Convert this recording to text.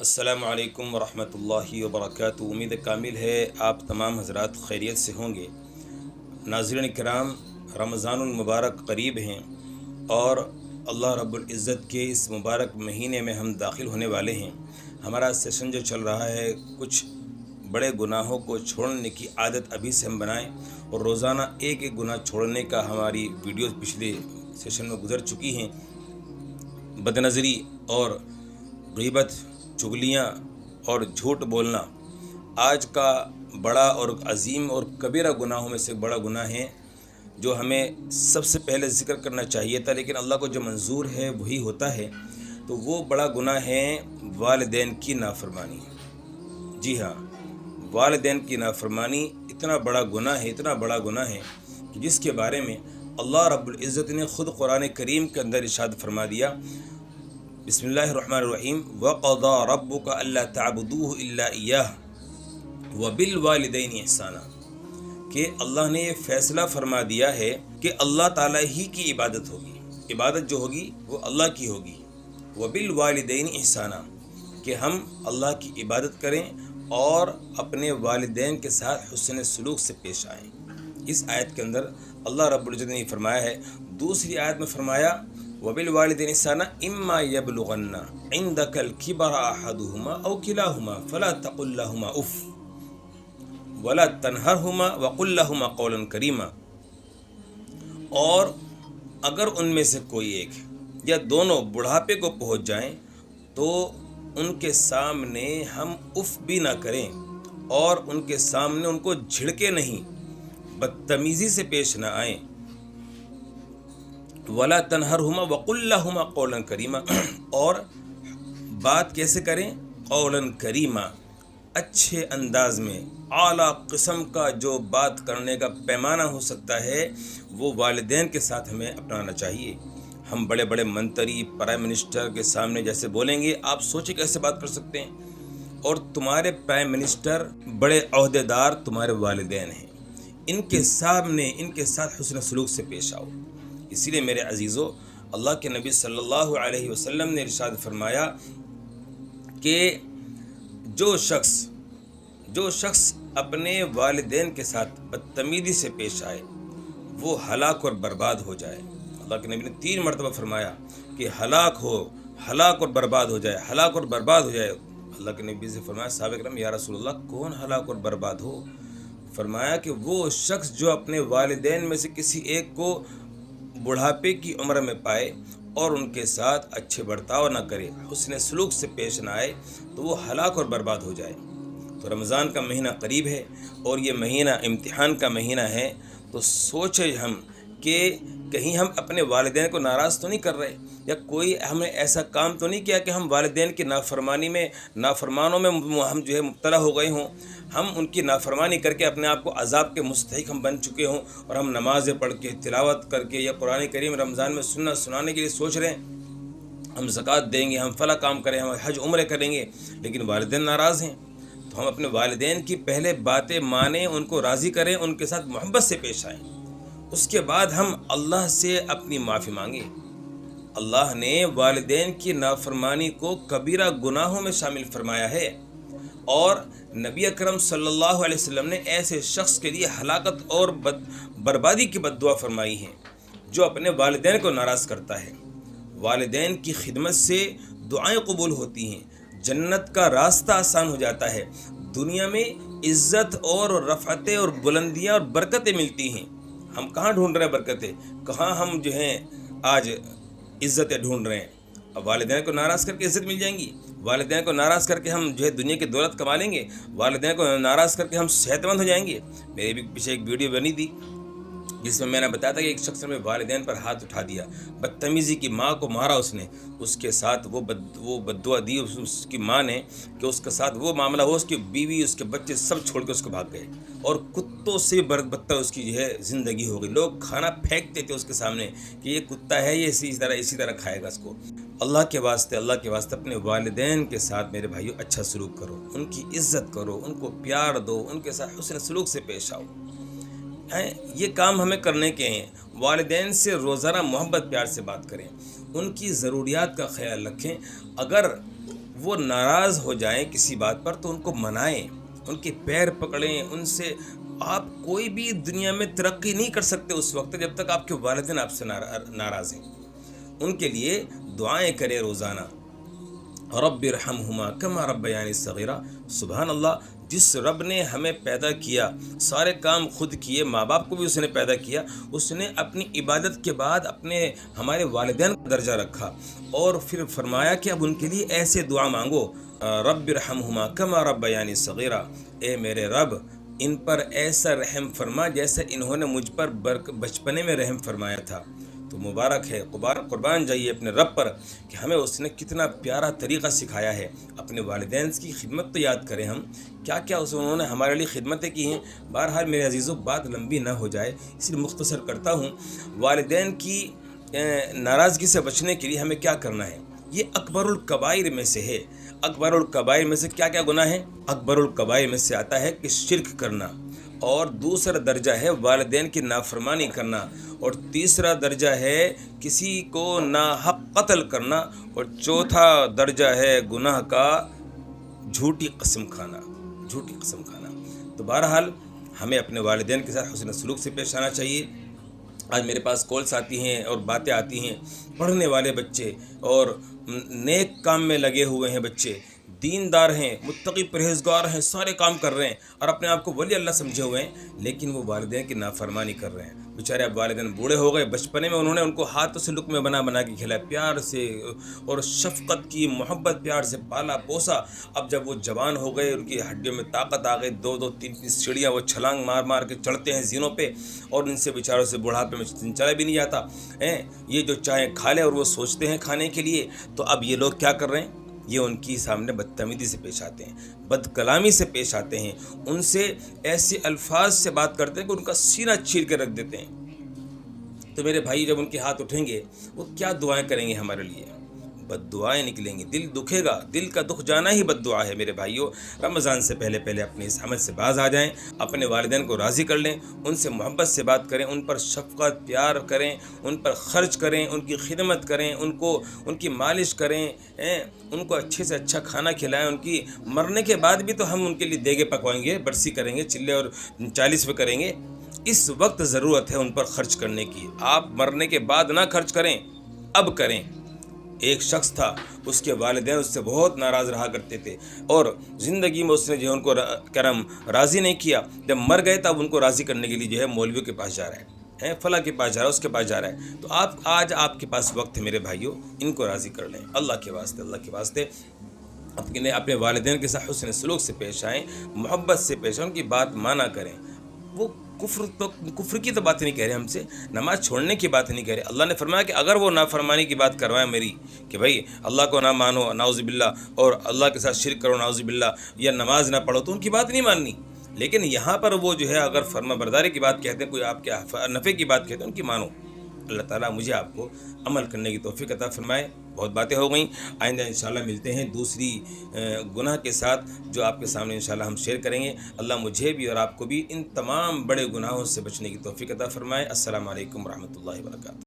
السلام علیکم ورحمۃ اللہ وبرکاتہ۔ امید کامل ہے آپ تمام حضرات خیریت سے ہوں گے۔ ناظرین کرام، رمضان المبارک قریب ہیں اور اللہ رب العزت کے اس مبارک مہینے میں ہم داخل ہونے والے ہیں۔ ہمارا سیشن جو چل رہا ہے، کچھ بڑے گناہوں کو چھوڑنے کی عادت ابھی سے ہم بنائیں، اور روزانہ ایک ایک گناہ چھوڑنے کا ہماری ویڈیوز پچھلے سیشن میں گزر چکی ہیں۔ بد نظری اور غیبت، چغلیاں اور جھوٹ بولنا آج کا بڑا اور عظیم اور کبیرہ گناہوں میں سے بڑا گناہ ہے، جو ہمیں سب سے پہلے ذکر کرنا چاہیے تھا، لیکن اللہ کو جو منظور ہے وہی ہوتا ہے۔ تو وہ بڑا گناہ ہے والدین کی نافرمانی۔ جی ہاں، والدین کی نافرمانی اتنا بڑا گناہ ہے کہ جس کے بارے میں اللہ رب العزت نے خود قرآن کریم کے اندر ارشاد فرما دیا، بسم اللہ الرحمن الرحیم، وَقَضَى رَبُّكَ أَلَّا تَعْبُدُوهُ إِلَّا إِيَّاهُ وَبِالْوَالِدَيْنِ إِحْسَانًا، کہ اللہ نے یہ فیصلہ فرما دیا ہے کہ اللہ تعالیٰ ہی کی عبادت ہوگی، عبادت جو ہوگی وہ اللہ کی ہوگی، وَبِالْوَالِدَيْنِ إِحْسَانًا، کہ ہم اللہ کی عبادت کریں اور اپنے والدین کے ساتھ حسن سلوک سے پیش آئیں۔ اس آیت کے اندر اللہ رب العزت نے فرمایا ہے۔ دوسری آیت میں فرمایا، وَبِالْوَالِدَيْنِ إِحْسَانًا إِمَّا يَبْلُغَنَّ عِندَكَ الْكِبَرَ أَحَدُهُمَا أَوْ كِلَاهُمَا فَلَا تَقُل لَّهُمَا أُفٍّ وَلَا تَنْهَرْهُمَا وَقُل لَّهُمَا قَوْلًا كَرِيمًا، اور اگر ان میں سے کوئی ایک یا دونوں بڑھاپے کو پہنچ جائیں تو ان کے سامنے ہم اف بھی نہ کریں اور ان کے سامنے ان کو جھڑکے نہیں، بدتمیزی سے پیش نہ آئیں۔ وَلَا تَنْهَرْهُمَا وَقُل لَّهُمَا قَوْلًا كَرِيمًا، اور بات کیسے کریں؟ قولاً کریما، اچھے انداز میں، اعلیٰ قسم کا جو بات کرنے کا پیمانہ ہو سکتا ہے وہ والدین کے ساتھ ہمیں اپنانا چاہیے۔ ہم بڑے بڑے منتری، پرائم منسٹر کے سامنے جیسے بولیں گے، آپ سوچیں کیسے بات کر سکتے ہیں؟ اور تمہارے پرائم منسٹر، بڑے عہدیدار تمہارے والدین ہیں، ان کے سامنے ان کے ساتھ حسن سلوک سے پیش آؤ۔ اسی لیے میرے عزیزو، اللہ کے نبی صلی اللہ علیہ وسلم نے ارشاد فرمایا کہ جو شخص اپنے والدین کے ساتھ بدتمیزی سے پیش آئے وہ ہلاک اور برباد ہو جائے۔ اللہ کے نبی نے 3 مرتبہ فرمایا کہ ہلاک اور برباد ہو جائے، ہلاک اور برباد ہو جائے۔ اللہ کے نبی سے فرمایا، صحابہ کرام، یا رسول اللہ، کون ہلاک اور برباد ہو؟ فرمایا کہ وہ شخص جو اپنے والدین میں سے کسی ایک کو بڑھاپے کی عمر میں پائے اور ان کے ساتھ اچھے برتاؤ نہ کرے، حسن سلوک سے پیش نہ آئے، تو وہ ہلاک اور برباد ہو جائے۔ تو رمضان کا مہینہ قریب ہے اور یہ مہینہ امتحان کا مہینہ ہے، تو سوچیں ہم کہ کہیں ہم اپنے والدین کو ناراض تو نہیں کر رہے، یا کوئی ہم نے ایسا کام تو نہیں کیا کہ ہم والدین کی نافرمانوں میں ہم مبتلا ہو گئے ہوں، ہم ان کی نافرمانی کر کے اپنے آپ کو عذاب کے مستحق ہم بن چکے ہوں، اور ہم نمازیں پڑھ کے، تلاوت کر کے، یا قرآن کریم رمضان میں سنانے کے لیے سوچ رہے ہیں، ہم زکوٰۃ دیں گے، ہم فلاں کام کریں، ہم حج عمرے کریں گے، لیکن والدین ناراض ہیں۔ تو ہم اپنے والدین کی پہلے باتیں مانیں، ان کو راضی کریں، ان کے ساتھ محبت سے پیش آئیں، اس کے بعد ہم اللہ سے اپنی معافی مانگیں۔ اللہ نے والدین کی نافرمانی کو کبیرہ گناہوں میں شامل فرمایا ہے، اور نبی اکرم صلی اللہ علیہ وسلم نے ایسے شخص کے لیے ہلاکت اور بربادی کی بد دعا فرمائی ہے جو اپنے والدین کو ناراض کرتا ہے۔ والدین کی خدمت سے دعائیں قبول ہوتی ہیں، جنت کا راستہ آسان ہو جاتا ہے، دنیا میں عزت اور رفعتیں اور بلندیاں اور برکتیں ملتی ہیں۔ ہم کہاں ڈھونڈ رہے ہیں برکتیں؟ کہاں ہم آج عزتیں ڈھونڈ رہے ہیں؟ اب والدین کو ناراض کر کے عزت مل جائیں گی، والدین کو ناراض کر کے ہم دنیا کی دولت کما لیں گے، والدین کو ناراض کر کے ہم صحت مند ہو جائیں گے۔ میرے بھی پیچھے ایک ویڈیو بنی تھی جس میں نے بتایا تھا کہ ایک شخص نے والدین پر ہاتھ اٹھا دیا، بدتمیزی کی، ماں کو مارا اس نے، اس کے ساتھ وہ بد دعا دی اس کی ماں نے کہ اس کے ساتھ وہ معاملہ ہو، اس کی بیوی، اس کے بچے سب چھوڑ کے اس کو بھاگ گئے، اور کتوں سے بدتر اس کی زندگی ہو گئی۔ لوگ کھانا پھینکتے تھے اس کے سامنے کہ یہ کتا ہے، یہ اسی طرح کھائے گا اس کو۔ اللہ کے واسطے اپنے والدین کے ساتھ میرے بھائیو اچھا سلوک کرو، ان کی عزت کرو، ان کو پیار دو، ان کے ساتھ حسن سلوک سے پیش آؤ۔ یہ کام ہمیں کرنے کے ہیں۔ والدین سے روزانہ محبت پیار سے بات کریں، ان کی ضروریات کا خیال رکھیں۔ اگر وہ ناراض ہو جائیں کسی بات پر تو ان کو منائیں، ان کے پیر پکڑیں، ان سے آپ کوئی بھی دنیا میں ترقی نہیں کر سکتے اس وقت جب تک آپ کے والدین آپ سے ناراض ہیں۔ ان کے لیے دعائیں کریں روزانہ، رب ارحمہما کما ربیانی صغیرہ۔ سبحان اللہ، جس رب نے ہمیں پیدا کیا، سارے کام خود کیے، ماں باپ کو بھی اس نے پیدا کیا، اس نے اپنی عبادت کے بعد ہمارے والدین کا درجہ رکھا اور پھر فرمایا کہ اب ان کے لیے ایسے دعا مانگو، رب ارحمہما کما ربیانی صغیرہ، اے میرے رب ان پر ایسا رحم فرما جیسا انہوں نے مجھ پر بچپنے میں رحم فرمایا تھا۔ تو مبارک ہے، قربان جائیے اپنے رب پر کہ ہمیں اس نے کتنا پیارا طریقہ سکھایا ہے۔ اپنے والدین کی خدمت تو یاد کریں، ہم کیا کیا انہوں نے ہمارے لیے خدمتیں کی ہیں۔ بہرحال میرے عزیزوں، بات لمبی نہ ہو جائے اس لیے مختصر کرتا ہوں۔ والدین کی ناراضگی سے بچنے کے لیے ہمیں کیا کرنا ہے؟ یہ اکبر الکبائر میں سے ہے۔ اکبر الکبائر میں سے کیا کیا گناہ ہیں؟ اکبر الکبائر میں سے آتا ہے کہ شرک کرنا، اور دوسرا درجہ ہے والدین کی نافرمانی کرنا، اور تیسرا درجہ ہے کسی کو ناحق قتل کرنا، اور چوتھا درجہ ہے گناہ کا جھوٹی قسم کھانا، جھوٹی قسم کھانا۔ تو بہرحال ہمیں اپنے والدین کے ساتھ حسن سلوک سے پیش آنا چاہیے۔ آج میرے پاس کالس آتی ہیں اور باتیں آتی ہیں، پڑھنے والے بچے اور نیک کام میں لگے ہوئے ہیں بچے، دیندار ہیں، متقی پرہیزگار ہیں، سارے کام کر رہے ہیں اور اپنے آپ کو ولی اللہ سمجھے ہوئے ہیں، لیکن وہ والدین کی نافرمانی کر رہے ہیں۔ بیچارے اب والدین بوڑھے ہو گئے، بچپنے میں انہوں نے ان کو ہاتھوں سے لقمے بنا کے کھلایا، پیار سے اور شفقت کی، محبت پیار سے پالا پوسا۔ اب جب وہ جوان ہو گئے، ان کی ہڈیوں میں طاقت آ گئی، 2 3 سیڑھیاں وہ چھلانگ مار کے چڑھتے ہیں زینوں پہ، اور ان سے بیچاروں سے بڑھاپے میں چلا بھی نہیں جاتا۔ یہ جو چاہیں کھا لیں اور وہ سوچتے ہیں کھانے کے لیے، تو اب یہ لوگ کیا کر رہے ہیں؟ یہ ان کی سامنے بدتمیزی سے پیش آتے ہیں، بد کلامی سے پیش آتے ہیں، ان سے ایسے الفاظ سے بات کرتے ہیں کہ ان کا سینہ چیر کے رکھ دیتے ہیں۔ تو میرے بھائی جب ان کے ہاتھ اٹھیں گے، وہ کیا دعائیں کریں گے ہمارے لیے؟ بد دعائیں نکلیں گی، دل دکھے گا، دل کا دکھ جانا ہی بد دعا ہے۔ میرے بھائیوں، رمضان سے پہلے اپنے اس عمل سے باز آ جائیں، اپنے والدین کو راضی کر لیں، ان سے محبت سے بات کریں، ان پر شفقت پیار کریں، ان پر خرچ کریں، ان کی خدمت کریں، ان کی مالش کریں، ان کو اچھے سے اچھا کھانا کھلائیں۔ ان کی مرنے کے بعد بھی تو ہم ان کے لیے دیگے پکوائیں گے، برسی کریں گے، چلے اور 40 کریں گے۔ اس وقت ضرورت ہے ان پر خرچ کرنے کی، آپ مرنے کے بعد نہ خرچ کریں، اب کریں۔ ایک شخص تھا، اس کے والدین اس سے بہت ناراض رہا کرتے تھے، اور زندگی میں اس نے جو ان کو راضی نہیں کیا، جب مر گئے تب ان کو راضی کرنے کے لیے جو ہے مولویوں کے پاس جا رہا ہے، فلاں کے پاس جا رہا ہے، اس کے پاس جا رہا ہے۔ تو آج آپ کے پاس وقت ہے میرے بھائیوں، ان کو راضی کر لیں، اللہ کے واسطے اپنے والدین کے ساتھ حسن سلوک سے پیش آئیں، محبت سے پیش آئیں، ان کی بات مانا کریں۔ وہ کفر کی تو بات نہیں کہہ رہے ہم سے، نماز چھوڑنے کی بات نہیں کہہ رہے۔ اللہ نے فرمایا کہ اگر وہ نافرمانی کی بات کروائیں میری، کہ بھائی اللہ کو نہ مانو نعوذ باللہ، اور اللہ کے ساتھ شرک کرو نعوذ باللہ، یا نماز نہ پڑھو، تو ان کی بات نہیں ماننی۔ لیکن یہاں پر وہ جو ہے اگر فرما برداری کی بات کہتے ہیں، کوئی آپ کے نفع کی بات کہتے ہیں، ان کی مانو۔ اللہ تعالیٰ مجھے آپ کو عمل کرنے کی توفیق عطا فرمائے۔ بہت باتیں ہو گئیں، آئندہ انشاءاللہ ملتے ہیں دوسری گناہ کے ساتھ جو آپ کے سامنے انشاءاللہ ہم شیئر کریں گے۔ اللہ مجھے بھی اور آپ کو بھی ان تمام بڑے گناہوں سے بچنے کی توفیق عطا فرمائے۔ السلام علیکم ورحمۃ اللہ وبرکاتہ۔